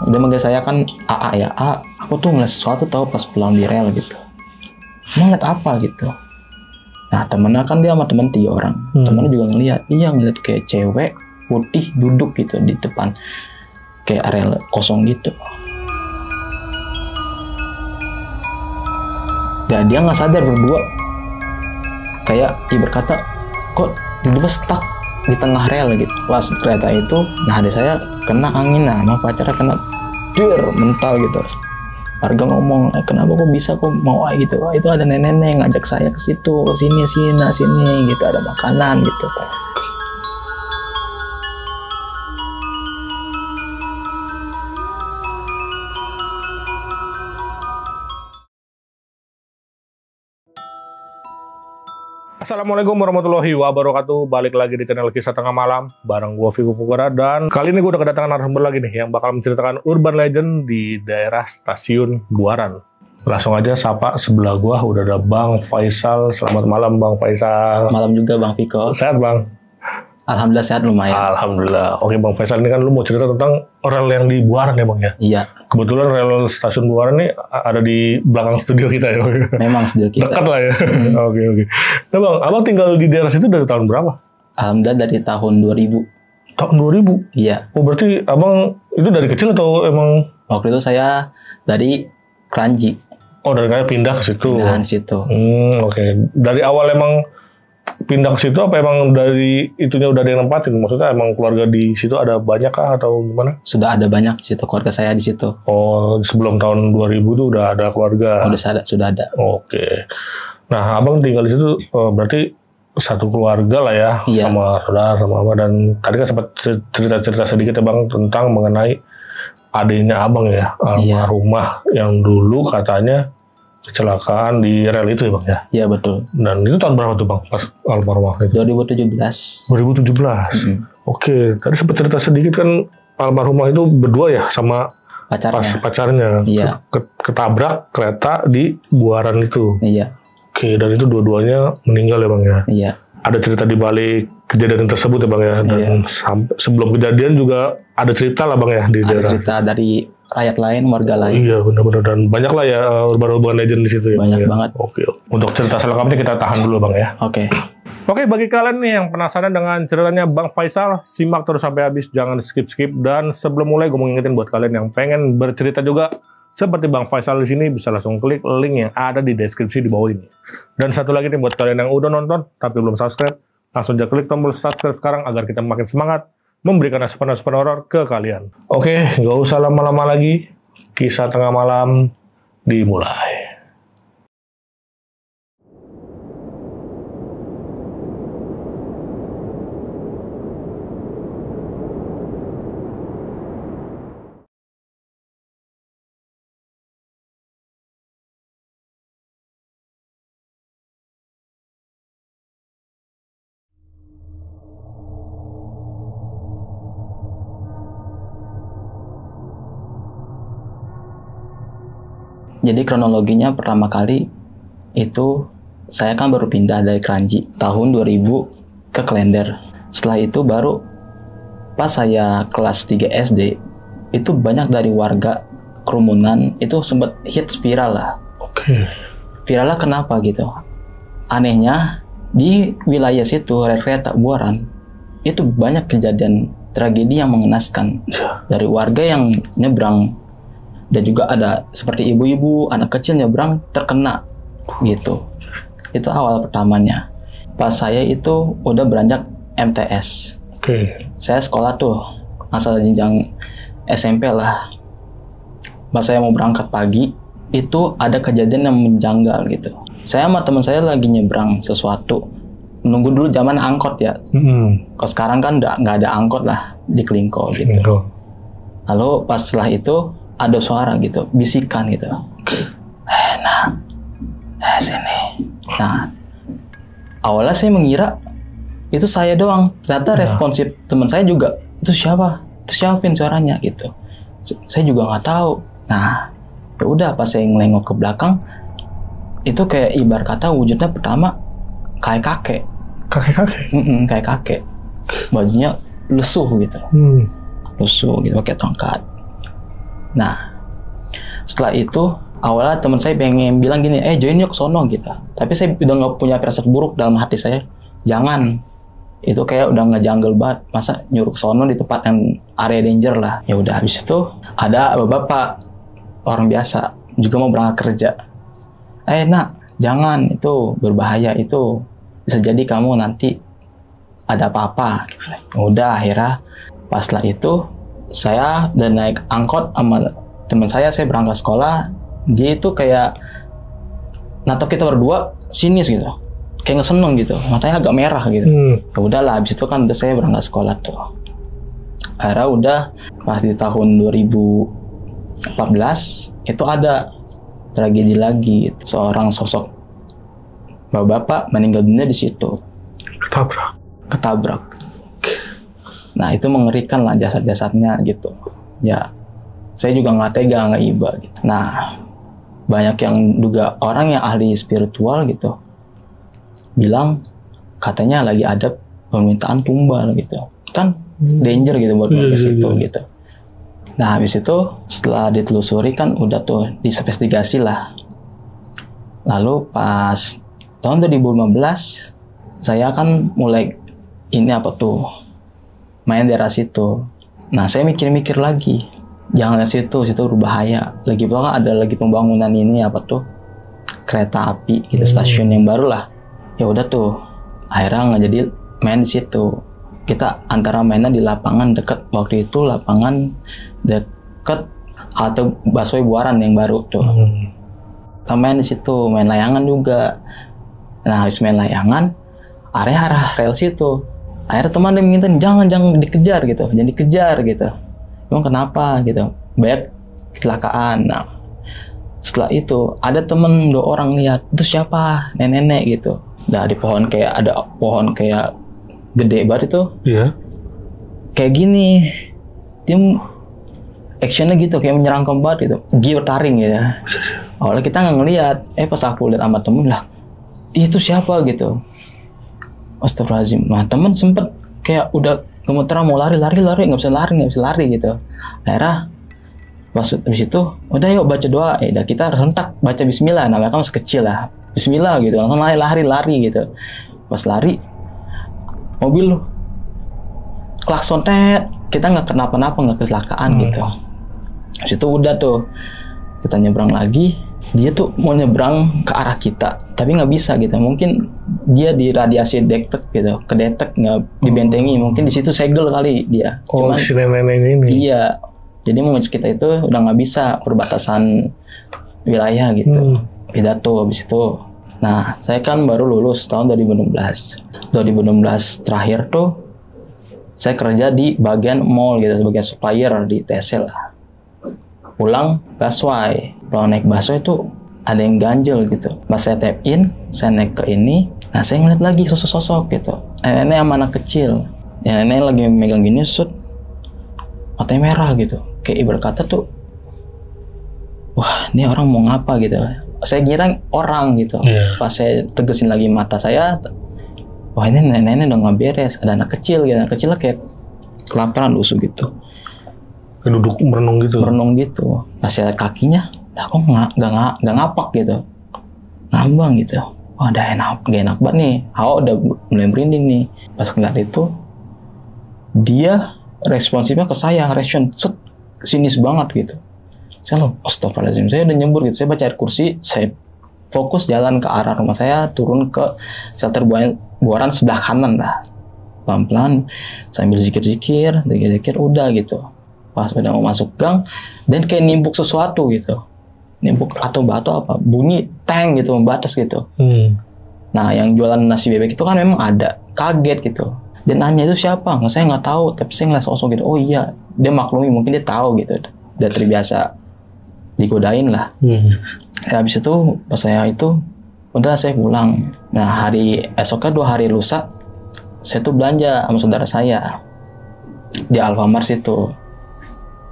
Dia manggil saya kan AA ya, aku tuh ngeliat sesuatu tahu pas pulang di rel gitu. Emang ngeliat apa gitu? Nah temennya kan dia sama temen 3 orang. Temennya juga ngeliat, ngeliat kayak cewek putih duduk gitu di depan kayak rel kosong gitu. Dan dia nggak sadar berdua, kayak ibarat kata kok tiba-tiba stuck di tengah rel gitu. Pas kereta itu, nah adik saya kena angin, nah sama pacarnya kena mental gitu. Warga ngomong, kenapa kok bisa kok mau gitu? Wah, itu ada nenek-nenek ngajak saya ke situ, sini gitu, ada makanan gitu. Assalamualaikum warahmatullahi wabarakatuh. Balik lagi di channel Kisah Tengah Malam bareng gue Vigo Fugara. Dan kali ini gue udah kedatangan narasumber lagi nih yang bakal menceritakan urban legend di daerah Stasiun Buaran. Langsung aja sapa, sebelah gue udah ada Bang Faisal. Selamat malam Bang Faisal. Malam juga Bang Vigo. Sehat Bang? Alhamdulillah sehat lumayan. Alhamdulillah. Oke Bang Faisal, ini kan lu mau cerita tentang rel yang di Buaran ya Bang ya? Iya. Kebetulan rel Stasiun Buaran nih ada di belakang studio kita ya. Memang studio kita. Dekat lah ya. Oke. Nah Bang, Abang tinggal di daerah situ dari tahun berapa? Alhamdulillah dari tahun 2000. Tahun 2000? Iya. Oh berarti Abang itu dari kecil atau emang? Waktu itu saya dari Kranji. Oh dari kayak pindah ke situ? Pindahan situ. Oke. Dari awal emang pindah ke situ apa emang dari itunya udah ada yang nempatin? Maksudnya emang keluarga di situ ada banyak kah atau gimana? Sudah ada banyak di situ, keluarga saya di situ. Oh, sebelum tahun 2000 tuh udah ada keluarga? Oh, sudah ada. Oke. Nah, Abang tinggal di situ berarti satu keluarga lah ya, iya. Sama saudara, sama apa. Dan tadi kan sempat cerita-cerita sedikit ya Bang tentang mengenai adiknya Abang ya, almarhumah yang dulu katanya kecelakaan di rel itu ya Bang ya? Iya betul. Dan itu tahun berapa tuh Bang pas almarhumah itu? 2017. 2017. Oke, tadi sempat cerita sedikit kan almarhumah itu berdua ya sama pacarnya. Iya. Ketabrak kereta di Buaran itu. Iya. Oke, dan itu dua-duanya meninggal ya Bang ya? Iya. Ada cerita di balik kejadian tersebut ya Bang ya? Dan sebelum kejadian juga ada cerita lah Bang ya di daerah. Ada cerita dari rakyat lain, warga lain. Iya benar-benar, dan banyak lah ya urban legend di situ ya. Banyak Bang, banget. Ya? Oke. Untuk cerita selengkapnya kita tahan dulu Bang ya. Oke. Oke, bagi kalian nih yang penasaran dengan ceritanya Bang Faisal, simak terus sampai habis, jangan skip-skip. Dan sebelum mulai, gue mau ngingetin buat kalian yang pengen bercerita juga seperti Bang Faisal di sini, bisa langsung klik link yang ada di deskripsi di bawah ini. Dan satu lagi nih buat kalian yang udah nonton tapi belum subscribe, langsung aja klik tombol subscribe sekarang agar kita makin semangat memberikan asupan-asupan horor ke kalian. Oke, gak usah lama-lama lagi, Kisah Tengah Malam dimulai. Jadi kronologinya pertama kali itu saya kan baru pindah dari Kranji tahun 2000 ke Klender. Setelah itu baru pas saya kelas 3 SD itu banyak dari warga kerumunan itu sempat hits viral lah. Oke. Viralnya kenapa gitu? Anehnya di wilayah situ rel kereta Buaran itu banyak kejadian tragedi yang mengenaskan dari warga yang nyebrang. Dan juga ada seperti ibu-ibu, anak kecil nyebrang terkena gitu. Itu awal pertamanya. Pas saya itu udah beranjak MTS. Oke. Saya sekolah tuh asal jenjang SMP lah. Pas saya mau berangkat pagi, itu ada kejadian yang menjanggal gitu. Saya sama teman saya lagi nyebrang sesuatu. Menunggu dulu zaman angkot ya. Kalau sekarang kan nggak ada angkot lah di Klingko gitu. Lalu pas setelah itu ada suara gitu, bisikan gitu. Sini. Nah, awalnya saya mengira itu saya doang. Ternyata responsif teman saya juga, itu siapa? Itu siapa suaranya gitu. Saya juga nggak tahu. Nah, ya udah pas saya ngelengok ke belakang, itu kayak ibarat kata wujudnya pertama kayak kakek. Kayak kakek. Bajunya lusuh gitu. Lusuh gitu pakai tongkat. Nah, setelah itu awalnya teman saya pengen bilang gini, join yuk sono gitu. Tapi saya udah nggak punya firasat buruk dalam hati saya. Jangan, itu kayak udah ngejanggal banget. Masa nyuruh sono di tempat yang area danger lah. Ya udah, habis itu ada bapak orang biasa juga mau berangkat kerja. Nak, jangan, itu berbahaya, itu bisa jadi kamu nanti ada apa-apa. Udah, akhirnya pas setelah itu saya udah naik angkot sama teman saya berangkat sekolah. Dia itu kayak natap kita berdua sinis gitu, kayak nggak seneng gitu, matanya agak merah gitu. Ya udahlah, habis itu kan udah saya berangkat sekolah tuh. Akhirnya udah pas di tahun 2014 itu ada tragedi lagi gitu. Seorang sosok bapak meninggal dunia di situ, ketabrak. Nah, itu mengerikan lah jasad-jasadnya gitu. Ya, saya juga nggak tega, nggak iba gitu. Nah, banyak yang duga orang yang ahli spiritual gitu bilang katanya lagi ada permintaan tumbal gitu. Kan danger gitu buat ke situ gitu. Nah, habis itu setelah ditelusuri kan udah tuh diinvestigasi lah. Lalu pas tahun 2015 saya kan mulai ini apa tuh main daerah situ. Nah, saya mikir-mikir lagi, jangan dari situ berbahaya. Lagi pula kan ada lagi pembangunan ini apa tuh kereta api gitu, stasiun yang baru lah. Ya udah tuh, akhirnya nggak jadi main di situ. Kita antara mainnya di lapangan deket waktu itu, lapangan deket halte busway Buaran yang baru tuh. Kita main di situ, main layangan juga. Nah, habis main layangan, arah rel situ. Akhirnya teman dia minta jangan dikejar gitu, jangan dikejar gitu. Emang kenapa gitu? Banyak kecelakaan. Nah, setelah itu ada temen 2 orang lihat, itu siapa? Nenek-nenek gitu. Nah, di pohon kayak ada pohon kayak gede banget itu. Iya. Kayak gini. Dia actionnya gitu, kayak menyerang banget gitu. Gear taring gitu. Awalnya kita nggak ngelihat. Pas aku lihat sama temen lah, itu siapa gitu. Astagfirullahaladzim. Nah, temen sempet kayak udah gemeteran mau lari nggak bisa lari gitu. Akhirnya pas habis itu udah yuk baca doa. Udah kita rentak baca bismillah, namanya kan masih kecil lah, bismillah gitu, langsung lari gitu. Pas lari mobil klakson kita nggak kenapa-napa, nggak kecelakaan gitu. Habis itu udah tuh kita nyebrang lagi. Dia tuh mau nyebrang ke arah kita, tapi nggak bisa gitu. Mungkin dia di radiasi detek gitu, kedetek nggak dibentengi. Mungkin di situ segel kali dia. Cuman si nenek ini. Iya. Jadi mau kita itu udah nggak bisa perbatasan wilayah gitu. Pidato habis itu. Nah, saya kan baru lulus tahun 2016. 2016 terakhir tuh saya kerja di bagian mall gitu, sebagai supplier di TSL lah. Pulang busway. Kalau naik busway itu ada yang ganjel gitu. Pas saya tap in, saya naik ke ini. Nah, saya ngeliat lagi sosok-sosok gitu. Nenek sama anak kecil. Ya, nenek lagi megang gini, matanya merah gitu. Kayak ibarat kata tuh, wah, ini orang mau ngapa gitu. Saya kira orang gitu. Pas saya tegesin lagi mata saya, wah, ini nenek udah nggak beres. Ada anak kecil gitu. Anak kecilnya kayak kelaparan lusuh gitu. Duduk merenung gitu. Pas saya lihat kakinya, kok nggak ngapak gitu, ngambang gitu. Wah, udah gak enak banget nih. Hawa udah mulai merinding nih. Pas ngeliat itu, dia responsifnya ke saya, sinis banget gitu. Saya loh, astagfirullahaladzim, saya udah nyembur gitu. Saya baca air kursi, saya fokus jalan ke arah rumah saya, turun ke shelter Buaran sebelah kanan lah. Pelan-pelan, sambil zikir-zikir, udah gitu. Pas udah mau masuk gang, dan kayak nimbuk sesuatu gitu. Nimbuk atau batu apa, bunyi teng gitu, membatas gitu. Nah, yang jualan nasi bebek itu kan memang ada, kaget gitu. Dan nanya itu siapa? Saya nggak tahu, tapi saya ngeliat sosok gitu. Oh iya, dia maklumi, mungkin dia tahu gitu. Udah terbiasa digodain lah. Ya, habis itu pas saya itu, udah saya pulang. Nah, hari esoknya 2 hari lusa, saya tuh belanja sama saudara saya di Alfamart situ.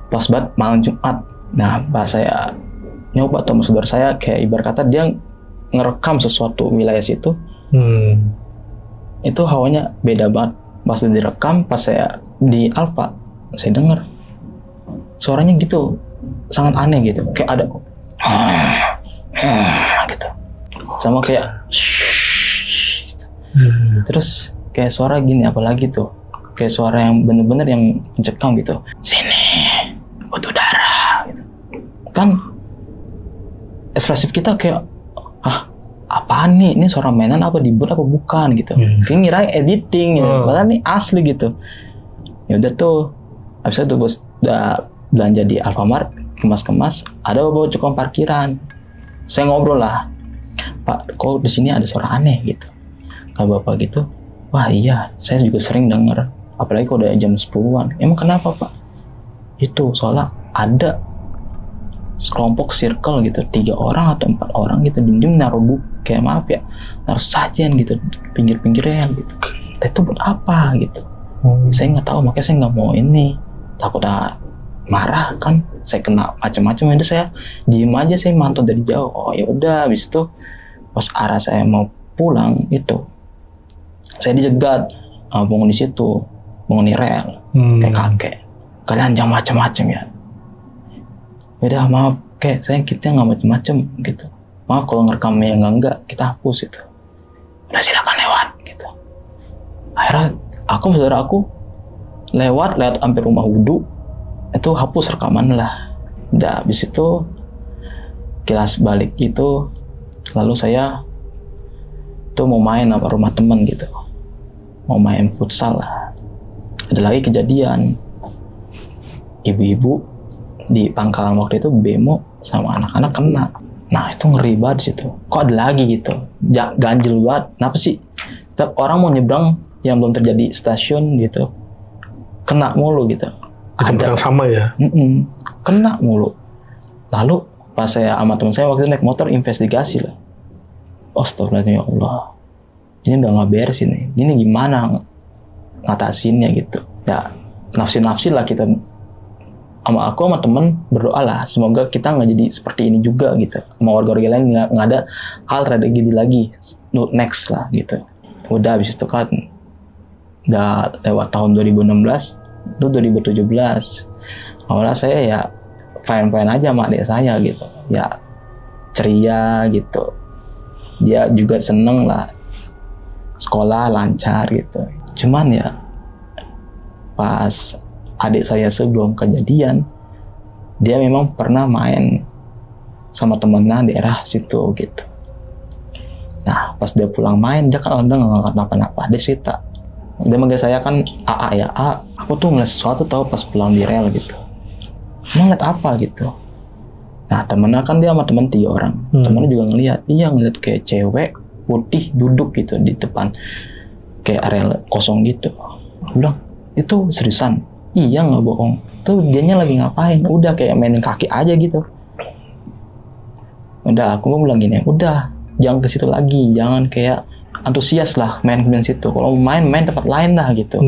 Pas banget malam Jumat. Nah, pas saya nyoba sama saudara saya, kayak ibarat kata dia ngerekam sesuatu wilayah situ. Itu hawanya beda banget. Pas direkam, pas saya di Alfa, saya denger suaranya gitu, sangat aneh gitu, kayak ada gitu, sama kayak gitu. Terus kayak suara gini, apalagi tuh kayak suara yang bener-bener yang mencekam gitu, sini butuh darah gitu. Kan ekspresif kita kayak apaan nih, ini suara mainan apa dibuat apa bukan gitu. Kita ngira editing gitu, padahal ini asli gitu. Ya udah tuh, habis itu gue udah belanja di Alfamart, kemas-kemas, ada bawa cukup parkiran. Saya ngobrol lah, Pak, kok di sini ada suara aneh gitu. Kalau bapak gitu, wah iya, saya juga sering dengar. Apalagi kalau udah jam 10-an. Emang kenapa Pak? Itu soalnya ada sekelompok circle gitu, 3 orang atau 4 orang gitu, diem naruh buku, kayak maaf ya, naruh sajian gitu, pinggir-pinggirnya gitu. Itu buat apa gitu? Saya nggak tahu, makanya saya nggak mau ini, takut marah kan, saya kena macam-macam. Itu saya diem aja, saya mantau dari jauh. Oh ya udah, habis itu pas arah saya mau pulang itu, saya dijegat penghuni situ, penghuni rel, kayak kakek, kalian jangan macam-macam ya. Udah maaf, kayak saya kita nggak macem-macem gitu. Maaf kalau ngerekamnya enggak, kita hapus gitu. Udah silakan lewat gitu. Akhirnya aku saudara aku lewat hampir rumah wudhu, itu hapus rekaman lah. Udah habis itu kilas balik gitu, lalu saya tuh mau main apa rumah teman gitu, mau main futsal lah. Ada lagi kejadian, ibu-ibu di pangkalan waktu itu bemo sama anak-anak kena. Nah itu ngeri banget situ. Kok ada lagi gitu, ganjil banget. Kenapa sih setiap orang mau nyebrang yang belum terjadi stasiun gitu, kena mulu gitu. Ada yang sama ya? Kena mulu. Lalu pas saya sama teman saya waktu itu naik motor investigasi lah. Astagfirullahaladzim, ya Allah, ini udah nggak beres ini gimana ngatasinnya gitu ya. Nafsi lah kita, sama aku sama temen berdoa lah, semoga kita nggak jadi seperti ini juga gitu, sama warga-warga lain nggak ada hal tragedi lagi next lah gitu. Udah habis itu kan udah lewat tahun 2016 itu 2017. Awalnya saya ya fine aja sama adik saya gitu ya, ceria gitu, dia juga seneng lah, sekolah lancar gitu. Cuman ya pas adik saya sebelum kejadian, dia memang pernah main sama temennya daerah situ gitu. Nah pas dia pulang main, dia kan udah nggak kenapa-napa. Dia cerita, dia manggil saya kan AA ya, aku tuh ngeliat sesuatu tahu pas pulang di rel gitu. Emang ngeliat apa gitu? Nah temennya kan dia sama temen 3 orang, temennya juga ngeliat, ngeliat kayak cewek putih duduk gitu di depan kayak rel kosong gitu. Aku bilang, itu seriusan? Iya nggak bohong. Tuh dianya lagi ngapain? Udah kayak mainin kaki aja gitu. Udah aku mau bilang gini, udah jangan ke situ lagi, jangan kayak antusias lah main ke situ. Kalau main tempat lain lah gitu.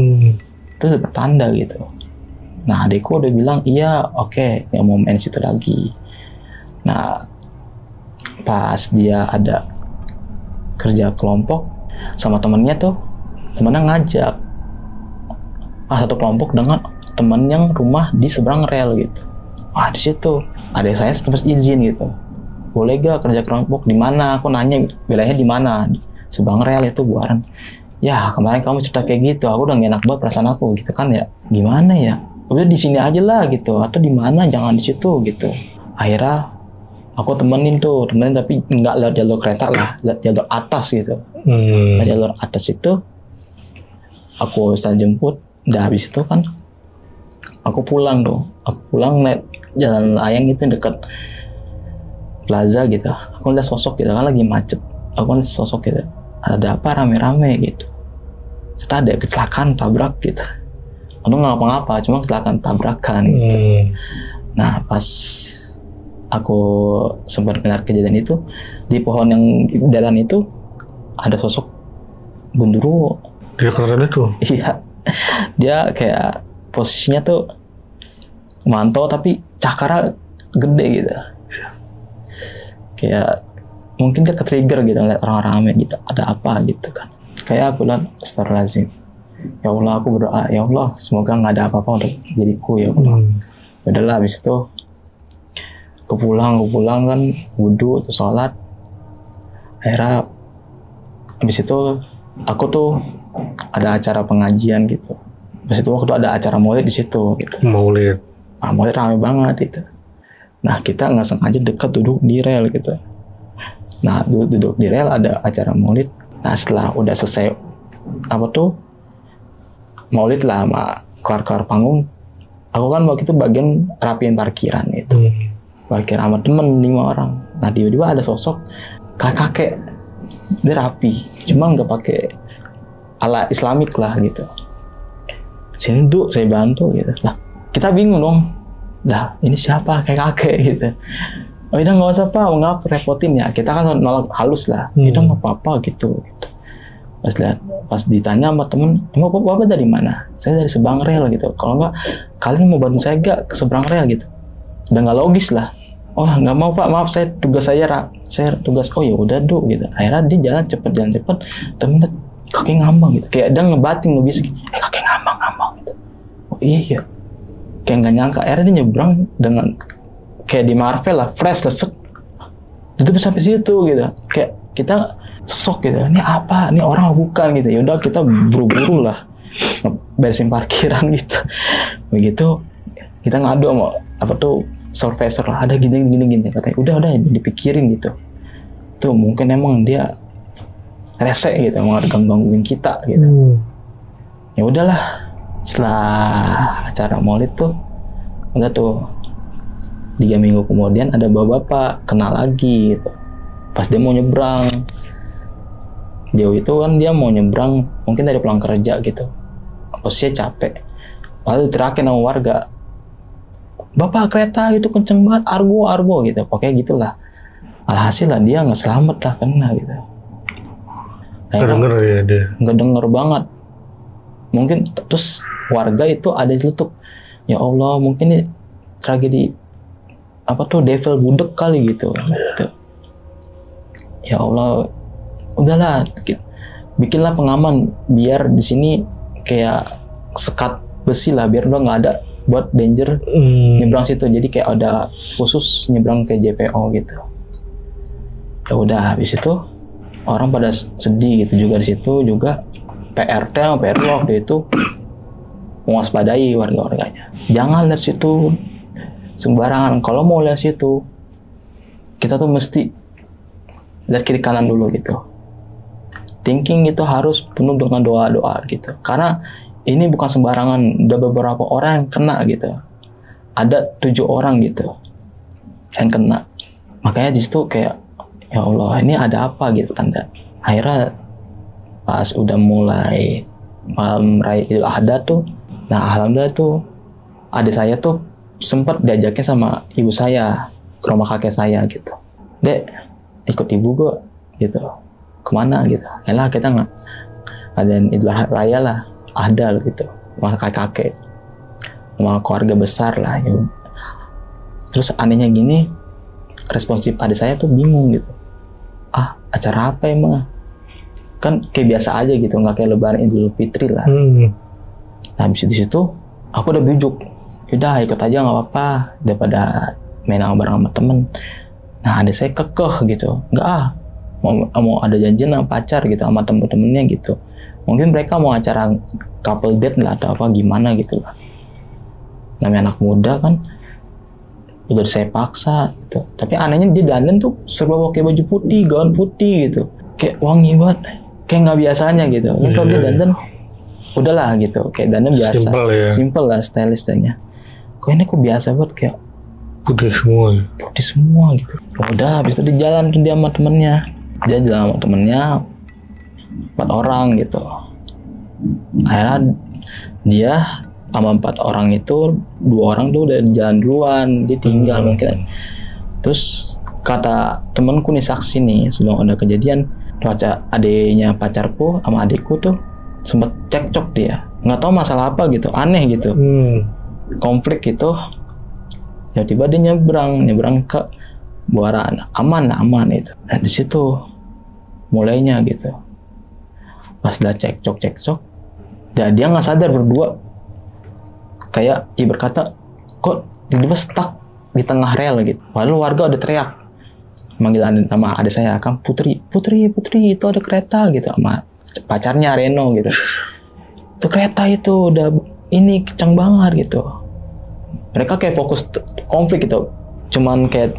Itu pertanda gitu. Nah adikku udah bilang iya oke, nggak mau main situ lagi. Nah pas dia ada kerja kelompok sama temennya tuh, temennya ngajak satu kelompok dengan teman yang rumah di seberang rel gitu. Wah di situ adik saya sempat izin gitu, boleh gak kerja kelompok di mana? Aku nanya wilayahnya di mana, seberang rel itu Buaran. Ya kemarin kamu cerita kayak gitu, aku udah gak enak banget perasaan aku gitu kan ya. Gimana ya? Udah di sini aja lah gitu, atau di mana? Jangan di situ gitu. Akhirnya aku temenin tapi nggak lewat jalur kereta lah, lewat jalur atas gitu. Jalur atas itu aku setelah jemput, udah habis itu kan aku pulang naik jalan layang itu dekat plaza gitu. Aku lihat sosok gitu kan lagi macet, aku lihat sosok gitu, ada apa rame-rame gitu. Kita ada kecelakaan tabrak gitu. Aku nggak ngapa-ngapa, cuma kecelakaan tabrakan gitu. Nah pas aku sempat melihat kejadian itu, di pohon yang di jalan itu ada sosok gundurwo. Dia keren itu? Iya, dia kayak posisinya tuh mantau tapi cakara gede gitu. Kayak mungkin dia ke-trigger gitu ngeliat orang rame gitu, ada apa gitu kan. Kayak aku bilang astagfirullahaladzim, ya Allah aku berdoa, ya Allah semoga nggak ada apa-apa untuk diriku ya Allah. Udahlah habis itu Kepulang kan wudhu terus sholat. Akhirnya habis itu aku tuh ada acara pengajian gitu. Habis itu waktu ada acara maulid di situ gitu. Maulid. Nah, maulid rame banget gitu. Nah kita nggak sengaja dekat duduk di rel gitu. Nah duduk di rel ada acara maulid. Nah setelah udah selesai maulid lah, kelar panggung. Aku kan waktu itu bagian rapiin parkiran gitu. Parkir sama temen 5 orang. Nah tiba-tiba ada sosok kakek, dia rapi, cuma nggak pakai ala Islamik lah gitu. Sini tuh saya bantu gitu. Lah kita bingung dong. Lah ini siapa kakek gitu. Oh udah nggak usah pak, nggak repotin ya. Kita kan nolak halus lah. Kita nggak apa-apa gitu. Pas ditanya sama temen, emang bapak dari mana? Saya dari seberang rel gitu. Kalau nggak, kalian mau bantu saya nggak ke seberang rel gitu? Udah nggak logis lah. Oh nggak mau pak, maaf saya tugas saya tugas. Oh ya udah gitu. Akhirnya dia jalan cepet, temen kakek ngambang gitu. Kayak dia ngebatin ngebisik, kakek ngambang gitu. Oh iya. Kayak nggak nyangka. Akhirnya dia nyebrang dengan kayak di Marvel lah, flash lesek. Itu sampai situ gitu. Kayak kita sok gitu. Ini apa? Ini orang bukan gitu. Ya udah kita buru-buru lah beresin parkiran gitu. Begitu kita ngadu sama supervisor lah, ada gini katanya. Udah dipikirin gitu. Tuh mungkin emang dia rese gitu, mau gangguin kita gitu. Ya udahlah. Setelah acara maulid tuh udah tuh 3 minggu kemudian ada bapak kenal lagi gitu. Pas dia mau nyebrang, dia mau nyebrang mungkin dari pulang kerja gitu. Posisinya capek. Lalu terakhir sama warga, bapak kereta itu kenceng banget, argo gitu. Pokoknya gitulah. Alhasil lah dia nggak selamat lah, kena gitu. Nggak denger ya dia. Nggak denger banget. Mungkin terus warga itu ada celetuk, ya Allah mungkin ini tragedi devil budek kali gitu. Ya Allah, udahlah bikinlah pengaman biar di sini kayak sekat besi lah, biar udah nggak ada buat danger nyebrang situ. Jadi kayak ada khusus nyebrang ke JPO gitu. Ya udah habis itu orang pada sedih gitu juga di situ juga. PRT sama PRW waktu itu mewaspadai warga-warganya. Jangan lihat situ sembarangan. Kalau mau lihat situ, kita tuh mesti lihat kiri kanan dulu gitu. Thinking itu harus penuh dengan doa-doa gitu. Karena ini bukan sembarangan. Udah beberapa orang yang kena gitu. Ada 7 orang gitu yang kena. Makanya di situ kayak, ya Allah ini ada apa gitu kan. Akhirnya pas udah mulai malam raya Idul Adha tuh, nah alhamdulillah tuh adik saya tuh sempat diajakin sama ibu saya ke rumah kakek saya gitu. Dek, ikut ibu gue gitu. Kemana gitu? Yalah kita nggak adain Idul Raya lah, ada gitu, sama kakek, sama keluarga besar lah. Ya. Terus anehnya gini, responsif adik saya tuh bingung gitu. Acara apa emang? Kan kayak biasa aja gitu, nggak kayak Lebaran Idul Fitri lah. Nah habis di situ aku udah bujuk, udah ikut aja nggak apa-apa daripada main bareng sama temen. Nah adik saya kekeh gitu, nggak mau ada janjian sama pacar gitu sama temen-temennya gitu. Mungkin mereka mau acara couple date lah atau apa gimana gitu lah. Namanya anak muda kan, udah saya paksa gitu. Tapi anehnya dia dandan tuh serba pakai baju putih, gaun putih gitu, kayak wangi banget. Kayak nggak biasanya gitu. Kan kalau dia dandan, udahlah gitu. Kayak dandan biasa. Simple lah stylistnya. Kok ini kok biasa banget kayak putih semua ya? Putih semua gitu. Udah habis itu dia jalan tuh dia sama temennya. Dia jalan sama temennya 4 orang gitu. Akhirnya dia sama 4 orang itu 2 orang tuh udah jalan duluan. Dia tinggal mungkin. Terus kata temenku nih saksi nih sebelum ada kejadian, adiknya pacarku sama adikku tuh sempet cekcok dia, nggak tahu masalah apa gitu, aneh gitu, konflik gitu. Tiba-tiba dia nyebrang ke Buaran, aman itu. Nah di situ mulainya gitu, pas udah cekcok, dan dia nggak sadar berdua, kayak berkata kok tiba-tiba stuck di tengah rel gitu. Padahal warga udah teriak manggil nama adik saya kan, Putri itu ada kereta gitu, sama pacarnya Reno gitu. Itu kereta itu udah ini kencang banget gitu. Mereka kayak fokus konflik gitu, cuman kayak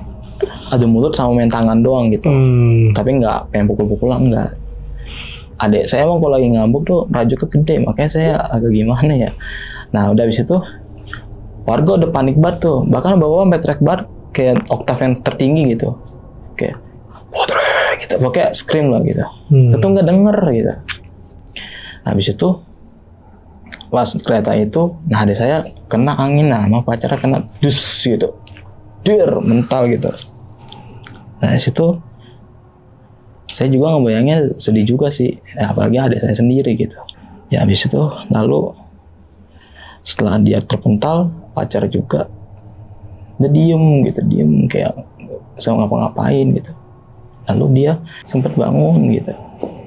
adu mulut sama main tangan doang gitu. Tapi nggak pengen pukul-pukulan, nggak. Adik saya emang kalau lagi ngambuk tuh rajuknya gede, makanya saya agak gimana ya. Nah udah habis itu warga udah panik banget tuh, bahkan bawa sampai track bar kayak oktav yang tertinggi gitu, kayak Putri gitu, pokoknya scream lah gitu. Itu nggak denger gitu. Nah, habis itu pas kereta itu, nah adik saya kena angin, nah sama pacarnya kena dus gitu, dir mental gitu. Nah di situ saya juga ngebayangnya sedih juga sih, ya, apalagi adik saya sendiri gitu. Ya habis itu lalu setelah dia terpental, pacar juga dia diem kayak sama ngapa-ngapain gitu. Lalu dia sempat bangun gitu,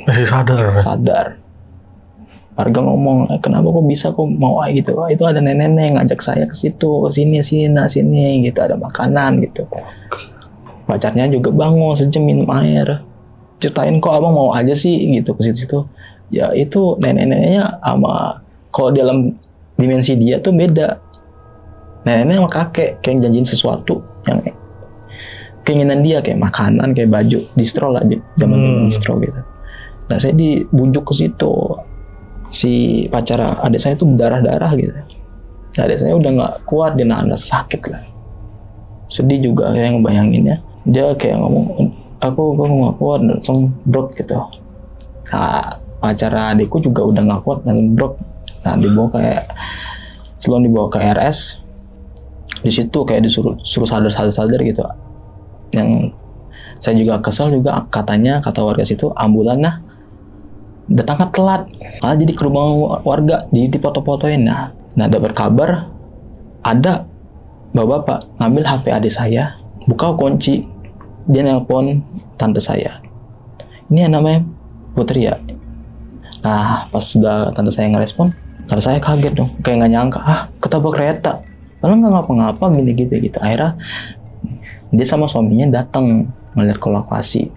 masih sadar. Warga ngomong, kenapa kok bisa kok mau gitu? Wah, itu ada nenek-nenek ngajak saya ke situ, ke sini gitu, ada makanan gitu. Pacarnya juga bangun sejam minum air. Ceritain kok abang mau aja sih gitu ke situ. Ya itu nenek-neneknya sama, kalau dalam dimensi dia tuh beda. Nenek sama kakek kayak janjiin sesuatu yang keinginan dia, kayak makanan, kayak baju, distro lah, zaman distro gitu. Nah saya dibujuk ke situ. Si pacar adik saya tuh berdarah-darah gitu. Nah, adik saya udah nggak kuat, dia nanda sakit lah. Sedih juga kayak ngebayanginnya. Dia kayak ngomong, aku nggak kuat, langsung drop gitu. Nah pacar adikku juga udah nggak kuat, langsung drop. Nah sebelum dibawa ke RS, di situ kayak disuruh sadar gitu. Yang saya juga kesel juga, kata warga situ ambulannya datangnya telat, malah jadi ke rumah warga, jadi dipoto-fotoin. Nah dapat kabar ada bapak ngambil HP adik saya, buka kunci, dia nelpon tante saya, ini yang namanya Putri ya. Nah pas sudah tante saya ngerespon, tante saya kaget dong, kayak nggak nyangka, ketabrak kereta, padahal nggak ngapa-ngapa gitu. Akhirnya dia sama suaminya datang melihat ke lokasi.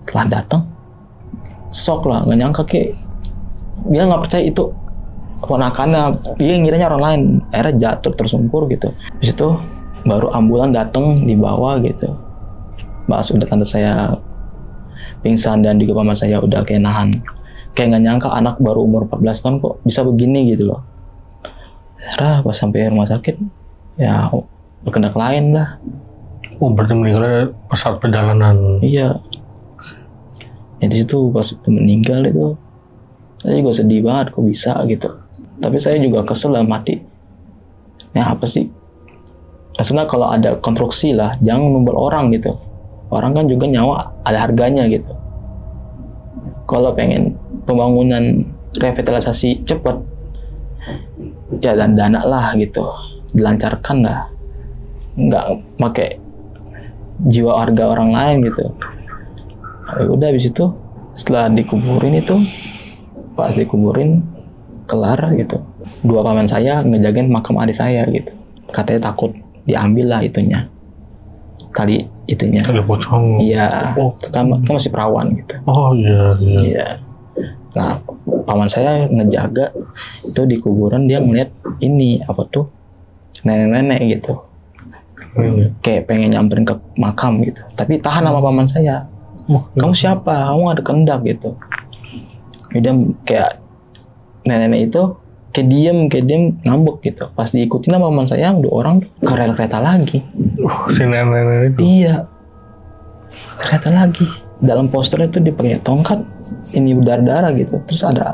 Setelah datang, shock lah, nggak nyangka, kayak dia nggak percaya itu ponakannya, dia ngiranya orang lain. Akhirnya jatuh tersungkur gitu. Habis itu baru ambulan datang, dibawa gitu. Pas udah tante saya pingsan dan juga paman saya udah kayak nahan, kayak nggak nyangka anak baru umur 14 tahun kok bisa begini gitu loh. Akhirnya pas sampai rumah sakit ya berkendak lain lah. Berarti meninggalnya pas saat perjalanan. Iya. Ya di situ pas meninggal itu saya juga sedih banget kok bisa gitu. Tapi saya juga kesel lah mati. Ya apa sih? Maksudnya kalau ada konstruksi lah, jangan numbal orang gitu. Orang kan juga nyawa ada harganya gitu. Kalau pengen pembangunan revitalisasi cepat, ya dan dana lah gitu, dilancarkan lah. Nggak pakai jiwa warga orang lain gitu. Udah habis itu setelah dikuburin itu, pas dikuburin kelar gitu, dua paman saya ngejagain makam adik saya gitu. Katanya takut diambil lah itunya, kali itunya. Kali pocong. Iya. Kan masih perawan gitu. Oh iya. Iya. Nah paman saya ngejaga itu di kuburan, dia ngeliat ini apa tuh nenek-nenek gitu. Kayak pengen nyamperin ke makam gitu, tapi tahan sama paman saya. Kamu siapa? Kamu ada kehendak gitu. Dia kayak nenek itu kayak diem ngambek gitu. Pas diikutin sama paman saya, dua orang ke rel kereta lagi. Si nenek itu. Iya. Kereta lagi. Dalam posternya itu dipakai tongkat, ini berdarah gitu. Terus ada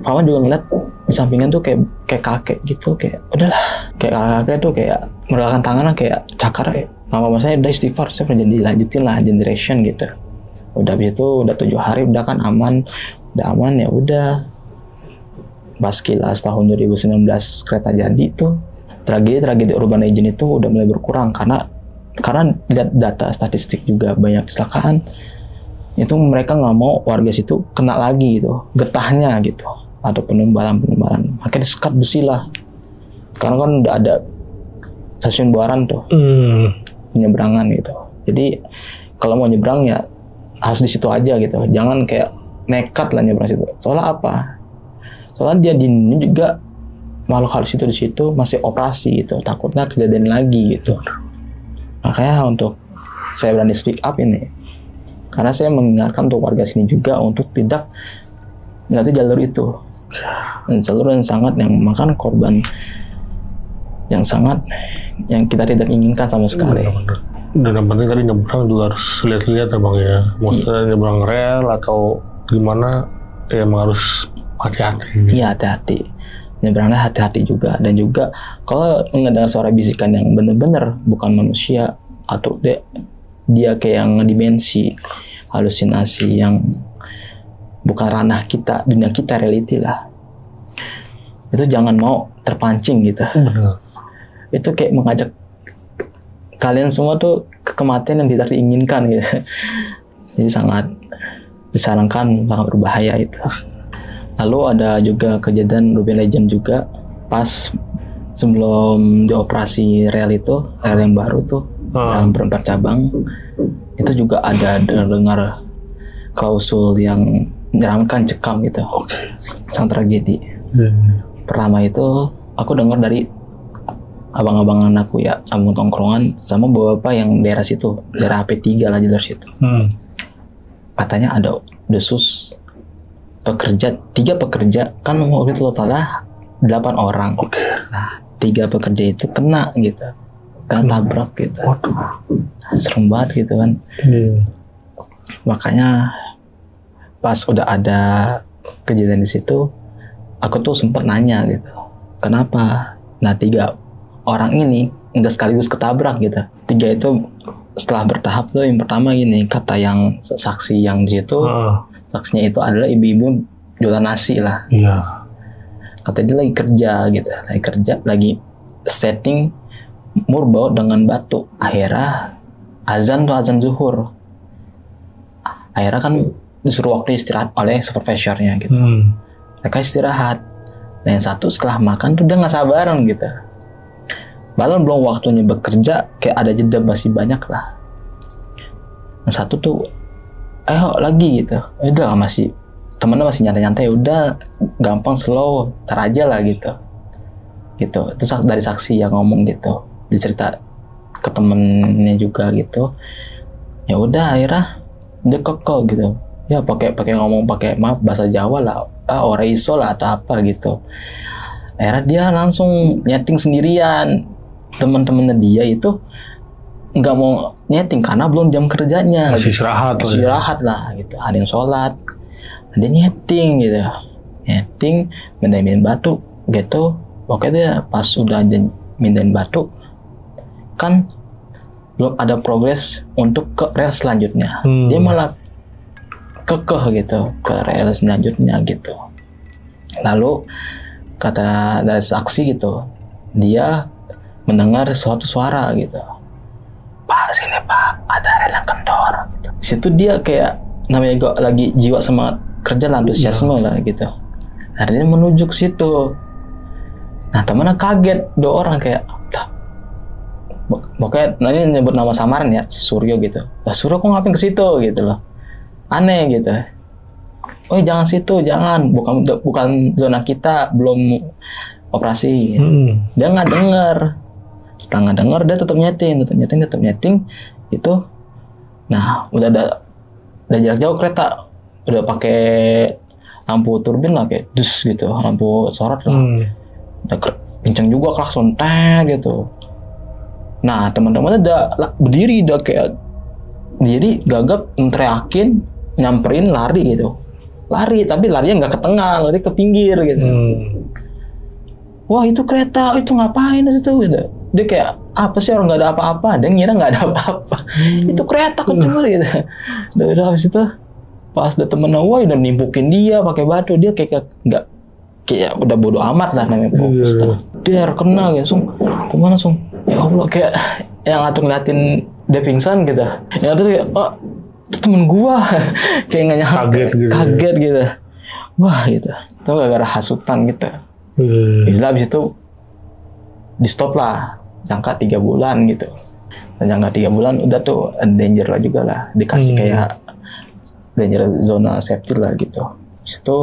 paman juga ngeliat di sampingan tuh kayak kakek gitu, kayak udahlah, kayak kakek tuh kayak merelakan tangannya kayak cakar ya. Nama paman saya udah istighfar, saya pernah dilanjutin lah generation gitu. Udah habis itu udah 7 hari udah kan aman ya udah. Pas kilas tahun 2019 kereta jadi tuh, tragedi urban legend itu udah mulai berkurang karena lihat data statistik juga banyak kecelakaan. Itu mereka nggak mau warga situ kena lagi gitu, getahnya gitu, atau penumbalan. Akhirnya sekat besi lah. Karena kan udah ada stasiun Buaran tuh, penyeberangan gitu. Jadi kalau mau nyebrang ya harus di situ aja gitu, jangan kayak nekat lah nyebrang situ. Soalnya apa? Soalnya dia di juga makhluk halus itu di situ masih operasi gitu, takutnya kejadian lagi gitu. Makanya untuk saya berani speak up ini, karena saya mengingatkan untuk warga sini juga untuk tidak melewati jalur itu. Dan jalur yang sangat yang memakan korban yang sangat yang kita tidak inginkan sama sekali. Dan yang penting tadi nyebrang juga harus lihat-lihat ya Bang ya. Maksudnya nyebrang rel atau gimana ya emang harus hati-hati. Iya, hati-hati. Nyebrangnya hati-hati juga. Dan juga kalau mendengar suara bisikan yang benar-benar bukan manusia atau dia kayak yang dimensi, halusinasi yang bukan ranah kita, dunia kita, reality lah. Itu jangan mau terpancing gitu. Benar. Itu kayak mengajak kalian semua tuh ke kematian yang tidak diinginkan gitu. Jadi sangat disarankan, sangat berbahaya itu. Lalu ada juga kejadian Ruby Legend juga pas sebelum dioperasi rel itu, rel yang baru tuh dalam berempat cabang, itu juga ada dengar klausul yang menyeramkan, cekam gitu. Sangat tragedi. Pertama itu aku dengar dari abang-abangan aku ya, abang tongkrongan sama bapak yang daerah situ, daerah AP3 lah jalur situ. Katanya ada desus pekerja, 3 pekerja, kan waktu itu totalnya 8 orang. Nah, 3 pekerja itu kena gitu, kena tabrak gitu. Serem banget gitu kan. Makanya pas udah ada kejadian di situ, aku tuh sempat nanya gitu, kenapa? Nah, 3 orang ini nggak sekaligus ketabrak gitu. 3 itu setelah bertahap tuh, yang pertama gini, kata yang saksi yang di situ, saksinya itu adalah ibu-ibu jualan nasi lah. Kata dia lagi kerja gitu, lagi setting murbau dengan batu. Akhirnya azan zuhur. Akhirnya kan disuruh waktu istirahat oleh supervisornya gitu. Mereka istirahat. Nah, yang satu setelah makan tuh dia nggak sabaran gitu. Padahal belum waktunya bekerja, kayak ada jeda masih banyak lah. Yang satu tuh, ayo lagi gitu. Udah masih, temennya masih nyantai-nyantai, udah gampang slow, tar aja lah gitu. Gitu. Itu dari saksi yang ngomong gitu, dicerita ke temennya juga gitu. Ya udah akhirnya dia kekeh gitu. Ya pakai ngomong pakai maaf bahasa Jawa lah, ora iso lah atau apa gitu. Akhirnya dia langsung nyeting sendirian. Teman-temannya dia itu nggak mau nyeting karena belum jam kerjanya, masih istirahat lah gitu. Ada yang sholat, dia nyeting gitu, nyeting mindahin batu gitu. Pokoknya dia pas udah mindahin batu kan belum ada progres untuk ke rel selanjutnya. Dia malah kekeh gitu ke rel selanjutnya gitu. Lalu kata dari saksi gitu, dia mendengar suatu suara gitu, Pak sini Pak, ada rel yang kendor gitu. Di situ dia kayak namanya juga lagi jiwa semangat kerja, antusiasme lah gitu. Nah, dia menuju ke situ. Nah, temannya kaget, 2 orang kayak, pokoknya nanti nyebut nama samaran ya, Suryo gitu. Lah Suryo kok ngapain ke situ gitu loh, aneh gitu. Oh jangan situ, jangan, bukan zona kita, belum operasi. Dia nggak dengar. Setelah nggak dengar, dia tetap nyeting itu. Nah, udah jarak jauh kereta, udah pakai lampu turbin lah kayak dus gitu, lampu sorot lah. Udah kenceng juga klakson gitu. Nah, teman-temannya udah berdiri, udah kayak diri gagap teriakin, nyamperin, lari gitu. Lari, tapi larinya nggak ke tengah, lari ke pinggir gitu. Wah itu kereta, itu ngapain itu gitu. Dia kayak, apa sih orang nggak ada apa-apa? Dia ngira nggak ada apa-apa. Itu kereta kenceng gitu. Udah habis itu, pas ada temennya, wah udah nimpukin dia pakai batu. Dia kayak nggak, kayak udah bodo amat lah namanya fokus. Dia kena gitu, kemana langsung? Ya Allah, kayak yang ngatur ngeliatin dia pingsan gitu. Yang itu kayak, oh itu temen gua. Kayak nggak nyangka, kaget gitu. Wah gitu, tau gak gara hasutan gitu. Jadi abis itu di stop lah jangka 3 bulan gitu. Dan jangka 3 bulan udah tuh danger lah juga lah, dikasih kayak danger zona safety lah gitu. Terus itu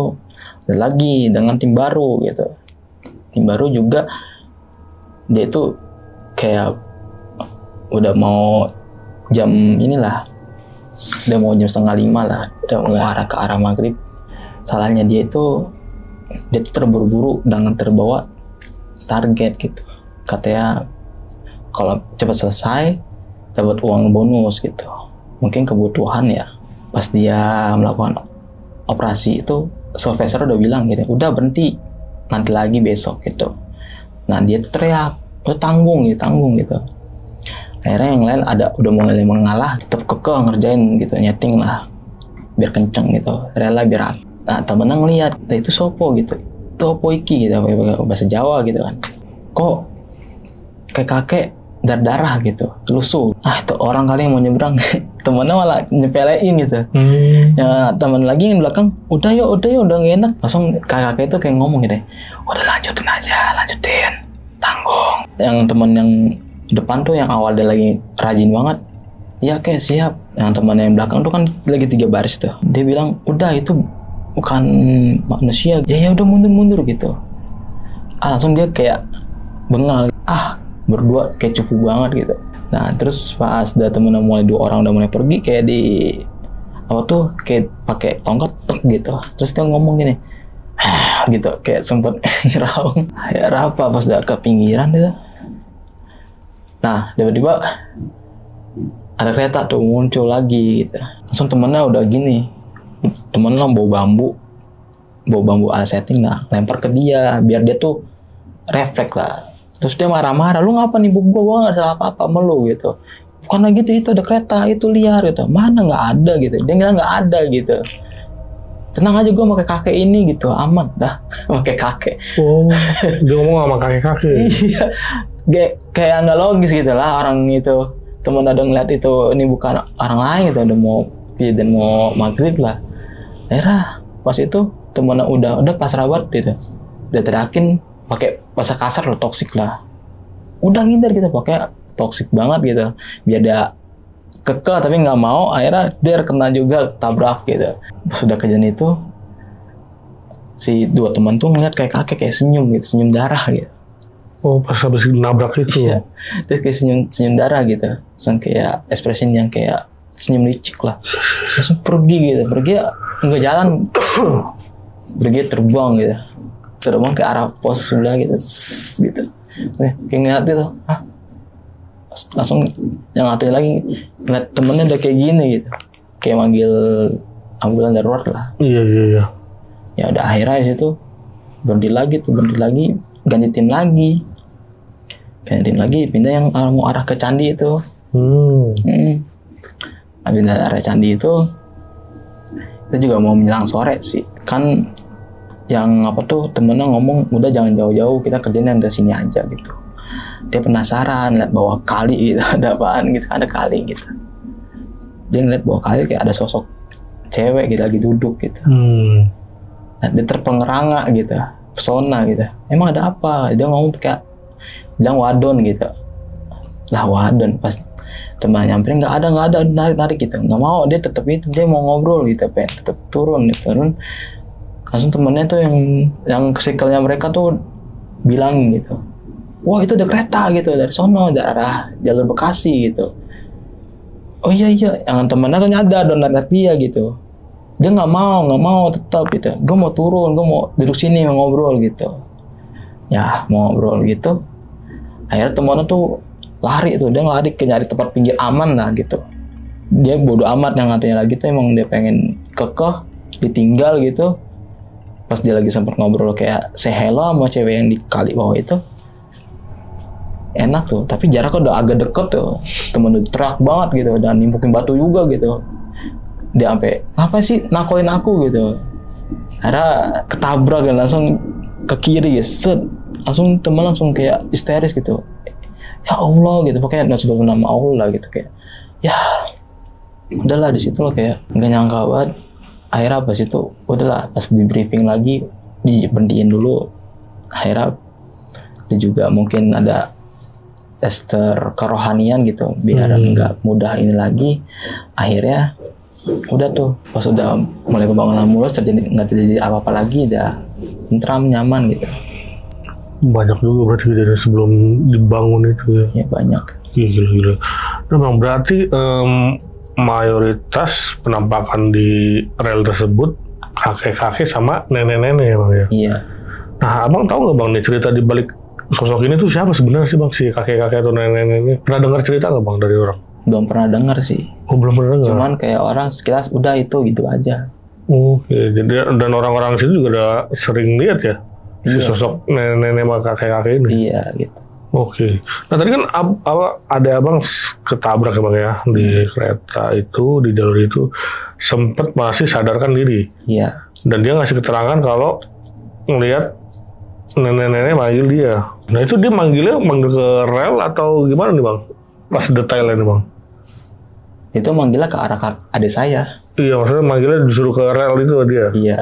ada lagi dengan tim baru gitu. Tim baru juga dia itu kayak udah mau jam inilah, udah mau jam 4:30 lah, udah mau arah ke arah maghrib. Salahnya dia tuh terburu-buru dengan terbawa target gitu. Katanya kalau cepat selesai dapat uang bonus gitu. Mungkin kebutuhan ya. Pas dia melakukan operasi itu, supervisor udah bilang gitu, udah berhenti, nanti lagi besok gitu. Nah dia tuh teriak, udah tanggung gitu. Akhirnya yang lain udah mulai mengalah, tetap kekeh ngerjain gitu, nyeting lah, biar kenceng gitu, rela biar. Nah temennya ngeliat, nah, itu sopo gitu, itu opo iki gitu, bahasa Jawa gitu kan. Kok kayak kakek darah gitu, lusuh. Ah itu orang kali yang mau nyebrang, temennya malah nyepelein gitu. Ya teman lagi yang belakang, udah yuk, udah gak enak. Langsung kakek itu kayak ngomong gitu, udah lanjutin, tanggung. Yang teman yang depan tuh yang awal dia lagi rajin banget, iya kayak siap. Yang teman yang belakang tuh kan lagi 3 baris tuh, dia bilang udah itu bukan manusia, ya udah mundur gitu. Langsung dia kayak bengal, berdua kayak cukup banget gitu. Nah terus pas udah temennya mulai 2 orang udah mulai pergi, kayak di kayak pakai tongkat gitu. Terus dia ngomong gini gitu, kayak sempet ngeraung ya apa pas udah ke pinggiran gitu. Nah tiba-tiba ada kereta tuh muncul lagi gitu. Langsung temennya udah gini, temennya bawa bambu ala setting, nah lempar ke dia biar dia tuh refleks lah. Terus dia marah-marah, lu ngapa nih gua nggak salah apa-apa sama lu gitu. Bukan lagi itu ada kereta, itu liar gitu. Mana nggak ada gitu. Dia bilang nggak ada gitu. Tenang aja, gua pakai kakek ini gitu, aman dah. Pakai kakek. Oh, dia ngomong sama kakek. Iya, kayak nggak logis gitu lah orang itu. Temen ada ngeliat itu, ini bukan orang lain gitu, udah mau dan mau maghrib lah. Akhirnya pas itu temennya udah pasrah banget gitu. Dia teriakin pakai bahasa kasar loh, toksik lah. Udah ngindar gitu, pakai toksik banget gitu. Biar dia kekeh tapi nggak mau, akhirnya dia kena juga tabrak gitu. Pas sudah kejadian itu, si 2 teman tuh ngeliat kayak kakek kayak senyum gitu, senyum darah gitu. Oh pas habis nabrak itu. Iya. Terus kayak senyum darah gitu. Langsung kayak ekspresi yang kayak senyum licik lah. Langsung pergi gitu, pergi nggak jalan, pergi terbang gitu. Terbang ke arah pos sebelah gitu, gitu. Kayak ngeliat gitu, langsung yang satu lagi ngeliat temennya udah kayak gini gitu, kayak manggil ambulan darurat lah. Iya. Ya udah akhirnya di situ berhenti lagi, ganti tim lagi, pindah yang mau arah ke candi itu. Pindah arah candi itu, kita juga mau menjelang sore sih, kan yang temennya ngomong udah jangan jauh-jauh, kita kerjain yang dari sini aja gitu. Dia penasaran lihat bawah kali gitu, ada apaan gitu, ada kali gitu. Dia ngeliat bawah kali kayak ada sosok cewek gitu lagi duduk gitu. Nah, dia terpengeranga gitu, pesona gitu. Emang ada apa? Dia ngomong bilang wadon gitu. Lah wadon, pas temannya nyamperin nggak ada narik gitu, nggak mau, dia tetap itu, dia mau ngobrol gitu, pengen tetap turun. Langsung temennya tuh yang circle-nya mereka tuh bilang gitu, wah itu ada kereta gitu dari sono, dari arah jalur Bekasi gitu. Oh iya, yang temennya tuh nyadar dan lihat dia gitu. Dia nggak mau tetap gitu. Gue mau turun, gue mau duduk sini mau ngobrol gitu. Ya mau ngobrol gitu. Akhirnya temennya tuh lari tuh, dia lari ke nyari tempat pinggir aman lah gitu. Dia bodo amat yang katanya lagi tuh, emang dia pengen kekeh ditinggal gitu. Pas dia lagi sempat ngobrol kayak say hello sama cewek yang di kali bawah itu, enak tuh, tapi jaraknya udah agak deket tuh. Temen udah teriak banget gitu, dan nimpukin batu juga gitu. Dia sampai ngapain sih nakoin aku gitu. Akhirnya ketabrak dan langsung ke kiri set. Langsung temen langsung kayak histeris gitu. Ya Allah gitu, pokoknya sebut nama Allah gitu, kayak ya udahlah. Di situ loh kayak nggak nyangka banget. Akhirnya pas itu udahlah, pas di briefing lagi diberhentiin dulu. Akhirnya dia juga mungkin ada tes kerohanian gitu biar nggak mudah ini lagi. Akhirnya udah tuh pas udah mulai pembangunan mulus nggak terjadi apa-apa lagi, udah tentram nyaman gitu. Banyak juga berarti kejadian sebelum dibangun itu ya. Ya banyak. Gila. Nah bang, berarti mayoritas penampakan di rel tersebut kakek-kakek sama nenek-nenek ya bang ya? Iya. Nah abang tahu nggak bang nih cerita di balik sosok ini tuh siapa sebenarnya sih bang, si kakek-kakek atau nenek-nenek ini? Pernah dengar cerita nggak bang dari orang? Belum pernah dengar sih. Oh belum pernah dengar? Cuman kayak orang sekilas udah itu gitu aja. Oke, jadi dan orang-orang situ juga udah sering lihat ya si sosok nenek-nenek sama kakek-kakek ini? Iya gitu. Oke. Nah tadi kan ada abang ketabrak ya bang ya di kereta itu, di jalur itu sempet masih sadarkan diri. Iya. Dan dia ngasih keterangan kalau ngelihat nenek-nenek manggil dia. Nah itu dia manggil ke rel atau gimana nih bang? Pas detailnya nih bang. Itu manggilnya ke arah adik saya. Iya maksudnya manggilnya disuruh ke rel itu dia. Iya.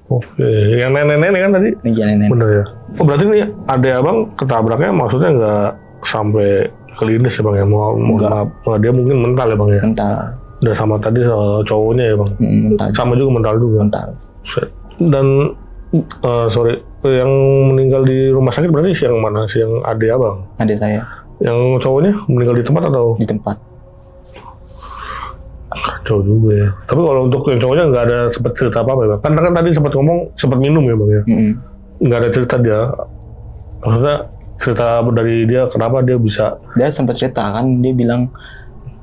Oke, yang nenek-nenek kan tadi? Iya nenek. Bener ya. Oh berarti nih ada abang ketabraknya maksudnya nggak sampai kelindes ya bang ya? Mohon maaf, dia mungkin mental ya bang ya? Mental. Dan sama tadi cowoknya ya bang? Mental. Sama juga mental juga? Mental. Dan sorry, yang meninggal di rumah sakit berarti yang mana? Si yang adik abang? Adik saya. Yang cowoknya meninggal di tempat atau? Di tempat. Kacau juga ya. Tapi kalau untuk yang cowoknya nggak ada sempat cerita apa-apa ya bang? Kan tadi sempat ngomong sempat minum ya bang ya? Nggak ada cerita dia. Maksudnya cerita dari dia kenapa dia bisa? Dia sempat cerita kan, dia bilang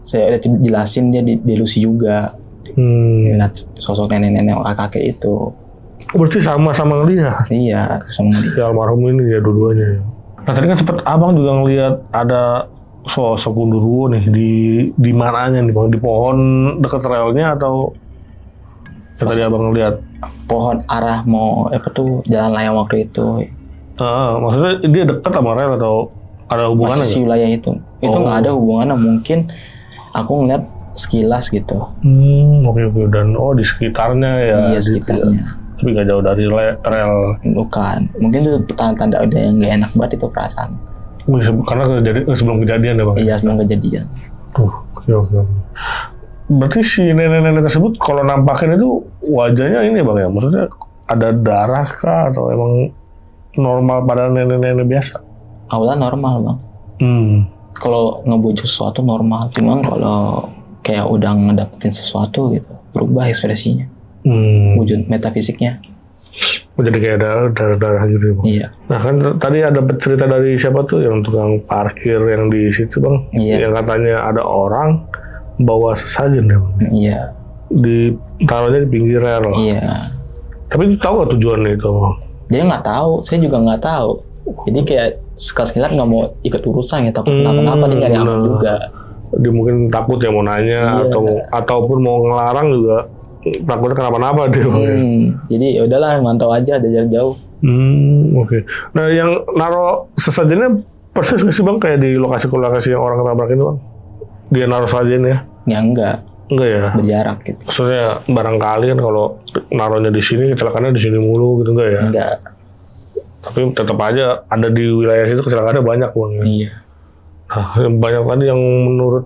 saya udah jelasin dia delusi juga. Lihat sosok nenek-nenek kakek itu. Berarti sama-sama ngelihat? Iya, sama ngelihat. Si almarhum ini ya dua-duanya. Nah tadi kan sempat abang juga ngelihat ada sosok gundurwo nih di mananya nih bang, di pohon dekat relnya atau yang tadi abang lihat pohon arah mau jalan layang waktu itu. Maksudnya dia dekat sama rel atau ada hubungannya? Masih wilayah itu nggak ada hubungannya, mungkin aku ngeliat sekilas gitu. Oke. Dan di sekitarnya ya? Iya sekitarnya. Tapi nggak jauh dari rel? Bukan, mungkin itu tanda-tanda ada yang nggak enak banget itu perasaan. Karena sebelum kejadian ya bang? Iya sebelum kejadian. Oke. Berarti si nenek-nenek tersebut kalau nampakin itu wajahnya ini bang ya? Maksudnya ada darah kah atau emang normal pada nenek-nenek biasa? Awalnya normal bang. Kalau ngebujuk sesuatu normal, cuman kalau kayak udah ngedapetin sesuatu gitu berubah ekspresinya, wujud metafisiknya. Jadi kayak ada darah-darah gitu ya bang? Iya. Nah kan tadi ada cerita dari siapa tuh yang tukang parkir yang di situ bang? Iya. Yang katanya ada orang bawa sesajen ya bang? Iya. Taruhnya di pinggir rel. Iya. Tapi itu tahu nggak tujuannya itu bang? Dia nggak tahu, saya juga nggak tahu. Jadi kayak sekilas nggak mau ikut urusan ya, takut kenapa-napa, dia nyari aman juga. Dia mungkin takut ya mau nanya ataupun mau ngelarang juga. Takutnya kenapa-napa dia. Jadi ya udahlah mantau aja dari jarak jauh. Oke. Nah yang naro sesajennya persis nggak sih bang kayak di lokasi-lokasi yang orang ketabrak ini bang? Dia naro sesajen ya? Ya enggak ya. Berjarak gitu. Maksudnya barangkali kan kalau naruhnya di sini kecelakaannya di sini mulu gitu enggak ya? Enggak. Tapi tetap aja ada di wilayah situ kecelakaannya banyak bang ya? Iya. Nah banyak tadi yang menurut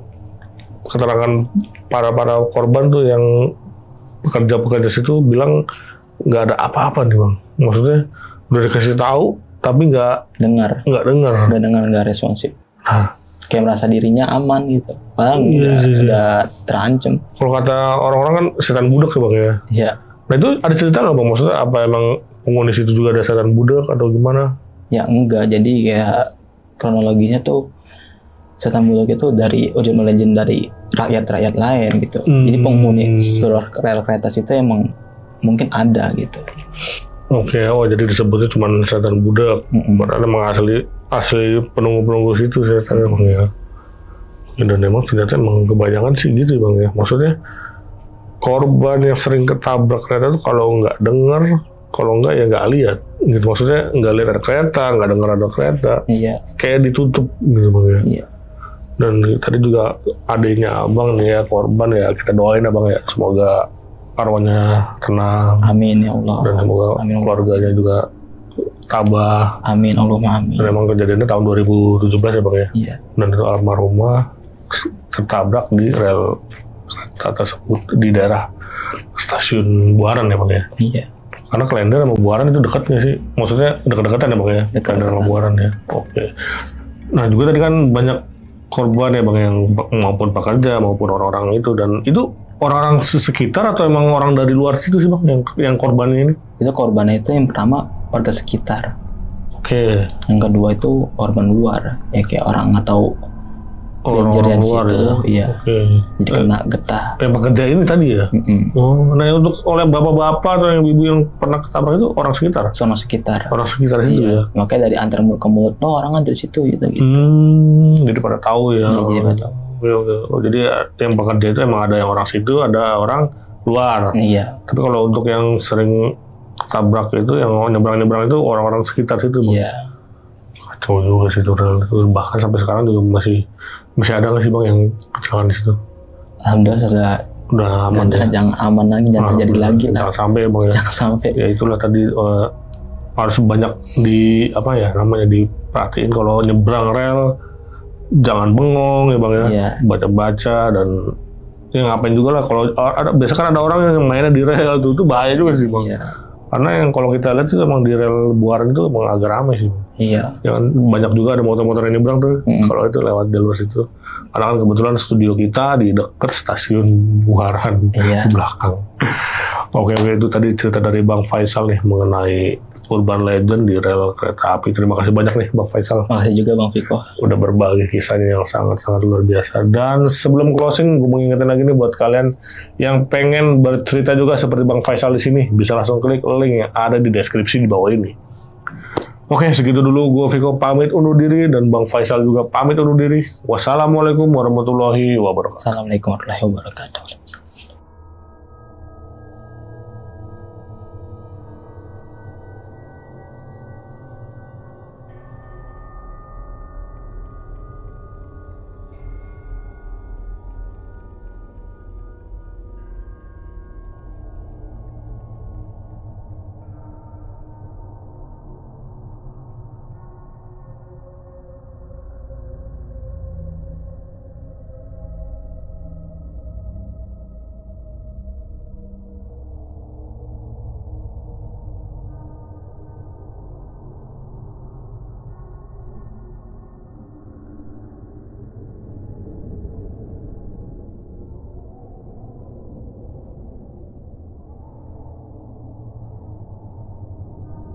keterangan para korban tuh yang pekerja situ bilang nggak ada apa-apa nih bang. Maksudnya udah dikasih tahu tapi nggak dengar, nggak responsif. Kayak merasa dirinya aman gitu. Padahal udah terancam. Kalau kata orang-orang kan setan budak ya bang ya. Iya. Nah itu ada cerita nggak bang? Maksudnya apa emang penghuni situ juga ada setan budak atau gimana? Ya enggak. Jadi kayak kronologisnya tuh setan budak itu dari urban legend dari rakyat-rakyat lain gitu. Jadi penghuni seluruh rel kereta itu emang mungkin ada gitu. Oke, jadi disebutnya cuma setan budak. Padahal emang asli penunggu situ setan emang ya. Dan emang ternyata emang kebanyakan sih gitu bang ya. Maksudnya korban yang sering ketabrak kereta itu kalau nggak dengar, kalau nggak ya nggak lihat. Gitu maksudnya nggak lihat ada kereta, nggak dengar ada kereta. Iya. Kayak ditutup gitu bang ya. Iya. Dan tadi juga adiknya abang nih ya korban ya, kita doain abang ya semoga arwahnya tenang. Amin ya Allah. Dan semoga keluarganya juga tabah. Amin, Allahumma amin. Dan emang kejadiannya tahun 2017 ya Bang ya. Iya. Dan itu almarhumah tertabrak di rel kereta tersebut di daerah stasiun Buaran ya Bang ya. Iya. Karena Klender sama Buaran itu dekat nggak sih? Maksudnya dekat-dekatan ya Bang ya? Klender sama Buaran ya. Oke. Nah juga tadi kan banyak korban ya Bang, yang maupun pekerja maupun orang-orang itu, dan itu orang-orang sekitar atau emang orang dari luar situ sih Bang yang korbannya ini? Itu korbannya itu yang pertama warga sekitar. Oke. Yang kedua itu korban luar, ya kayak orang nggak tahu Orang-orang luar situ, ya. iya. Oke. Jadi kena getah. Yang pekerja ini tadi ya? Oh, nah untuk oleh bapak-bapak atau yang ibu yang pernah ketabrak itu orang sekitar? Sono sekitar. Orang sekitar situ ya? Makanya dari antar mulut ke mulut, no orang kan dari situ gitu. Jadi pada tahu ya. Iya, jadi pada tahu. Oh, jadi yang pekerja itu emang ada yang orang situ, ada orang luar. Iya. Tapi kalau untuk yang sering ketabrak itu, yang nyebrang-nyebrang itu orang-orang sekitar situ. Iya. Kacau juga sih itu. Bahkan sampai sekarang juga masih ada nggak sih Bang yang kecelakaan di situ? Alhamdulillah sudah aman ya. Jangan aman lagi, jangan terjadi lagi lah. Jangan sampai ya Bang ya. Jangan sampai. Ya itulah tadi harus banyak diperhatiin kalau nyebrang rel, jangan bengong ya Bang ya. Iya. Baca-baca dan ya ngapain juga lah. Kalau biasa kan ada orang yang mainnya di rel itu bahaya juga sih Bang. Iya. Karena yang kalau kita lihat sih emang di rel Buaran itu emang agak ramai sih Bang. Iya. Yang banyak juga ada motor-motor yang nyebrang tuh. Kalau itu lewat jalur situ. Karena kan kebetulan studio kita di dekat stasiun Buaran di belakang. Oke, itu tadi cerita dari Bang Faisal nih mengenai urban legend di rel kereta api. Terima kasih banyak nih Bang Faisal. Makasih juga Bang Viko. Udah berbagi kisahnya yang sangat-sangat luar biasa. Dan sebelum closing, gue mau ingetin lagi nih buat kalian yang pengen bercerita juga seperti Bang Faisal di sini, bisa langsung klik link yang ada di deskripsi di bawah ini. Oke, segitu dulu. Gue Viko pamit undur diri dan Bang Faisal juga pamit undur diri. Wassalamualaikum warahmatullahi wabarakatuh. Assalamualaikum warahmatullahi wabarakatuh.